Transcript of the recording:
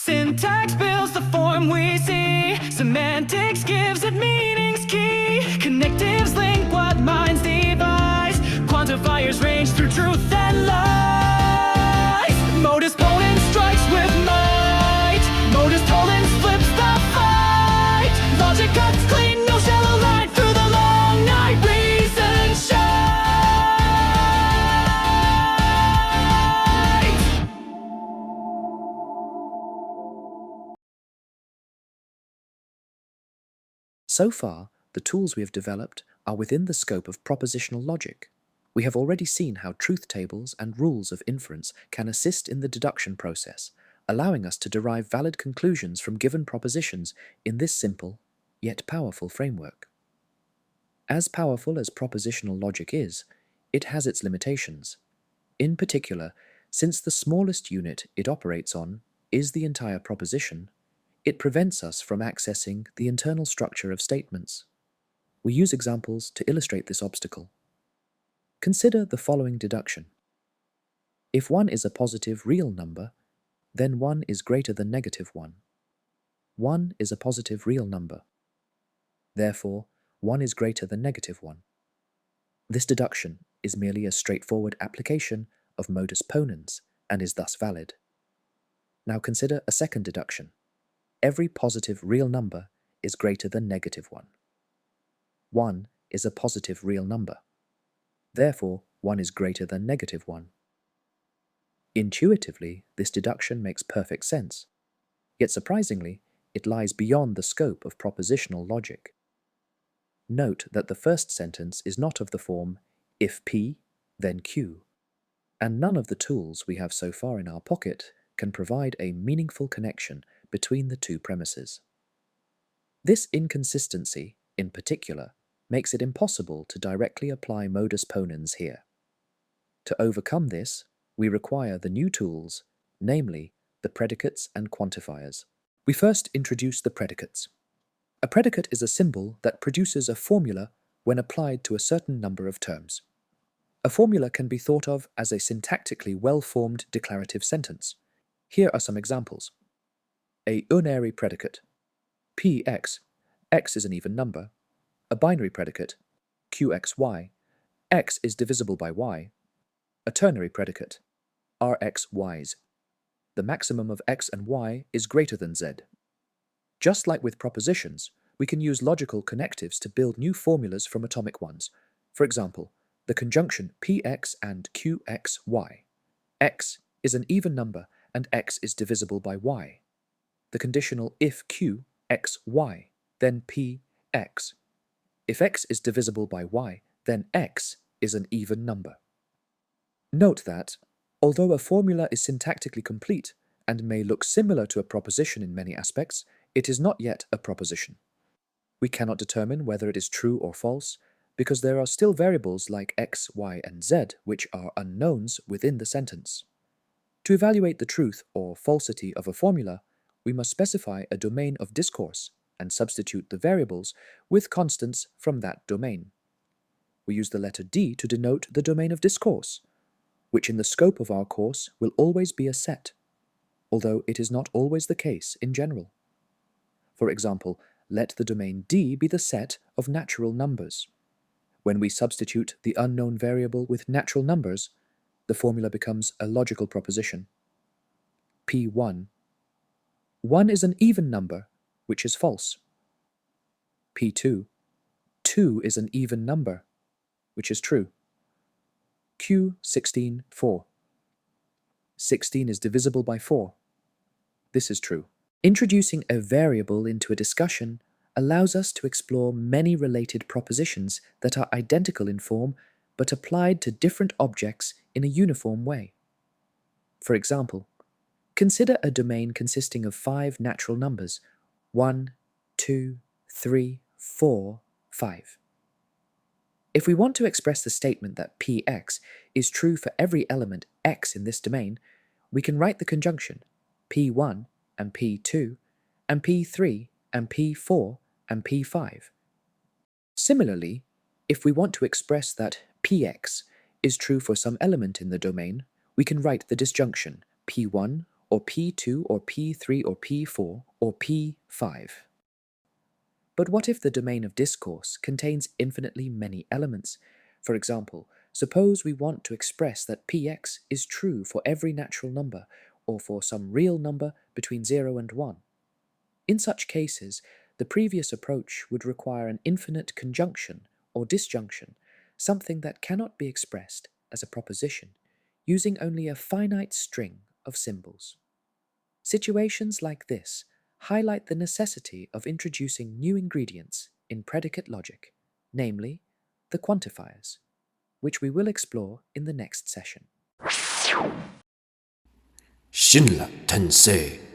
Syntax builds the form we see. Semantics gives it meanings key. Connectives link what minds devise. Quantifiers range through truth and lies. Modus ponens strikes with might. Modus ponens flips the fight. Logic cuts clean, no shallow line. Through the long night, reason shines. So far, the tools we have developed are within the scope of propositional logic. We have already seen how truth tables and rules of inference can assist in the deduction process, allowing us to derive valid conclusions from given propositions in this simple, yet powerful framework. As powerful as propositional logic is, it has its limitations. In particular, since the smallest unit it operates on is the entire proposition, it prevents us from accessing the internal structure of statements. We use examples to illustrate this obstacle. Consider the following deduction. If 1 is a positive real number, then 1 is greater than negative 1. 1 is a positive real number. Therefore, 1 is greater than negative 1. This deduction is merely a straightforward application of modus ponens and is thus valid. Now consider a second deduction. Every positive real number is greater than negative 1. 1 is a positive real number. Therefore, 1 is greater than negative 1. Intuitively, this deduction makes perfect sense. Yet surprisingly, it lies beyond the scope of propositional logic. Note that the first sentence is not of the form, if P, then Q, and none of the tools we have so far in our pocket can provide a meaningful connection between the two premises. This inconsistency, in particular, makes it impossible to directly apply modus ponens here. To overcome this, we require the new tools, namely the predicates and quantifiers. We first introduce the predicates. A predicate is a symbol that produces a formula when applied to a certain number of terms. A formula can be thought of as a syntactically well-formed declarative sentence. Here are some examples. A unary predicate, px, x is an even number. A binary predicate, qxy, x is divisible by y. A ternary predicate, rxy's. The maximum of x and y is greater than z. Just like with propositions, we can use logical connectives to build new formulas from atomic ones. For example, the conjunction px and qxy. X is an even number and x is divisible by y. The conditional if q, x, y, then p, x. If x is divisible by y, then x is an even number. Note that, although a formula is syntactically complete and may look similar to a proposition in many aspects, it is not yet a proposition. We cannot determine whether it is true or false, because there are still variables like x, y, and z which are unknowns within the sentence. To evaluate the truth or falsity of a formula, we must specify a domain of discourse and substitute the variables with constants from that domain. We use the letter D to denote the domain of discourse, which in the scope of our course will always be a set, although it is not always the case in general. For example, let the domain D be the set of natural numbers. When we substitute the unknown variable with natural numbers, the formula becomes a logical proposition. P1. 1 is an even number, which is false. P2. 2 is an even number, which is true. Q16, 4. 16 is divisible by 4. This is true. Introducing a variable into a discussion allows us to explore many related propositions that are identical in form but applied to different objects in a uniform way. For example, consider a domain consisting of 5 natural numbers, 1, 2, 3, 4, 5. If we want to express the statement that px is true for every element x in this domain, we can write the conjunction p1 and p2 and p3 and p4 and p5. Similarly, if we want to express that px is true for some element in the domain, we can write the disjunction p1 or P2 or P3 or P4 or P5. But what if the domain of discourse contains infinitely many elements? For example, suppose we want to express that Px is true for every natural number, or for some real number between 0 and 1. In such cases, the previous approach would require an infinite conjunction or disjunction, something that cannot be expressed as a proposition, using only a finite string of symbols. Situations like this highlight the necessity of introducing new ingredients in predicate logic, namely the quantifiers, which we will explore in the next session. 신라 텐세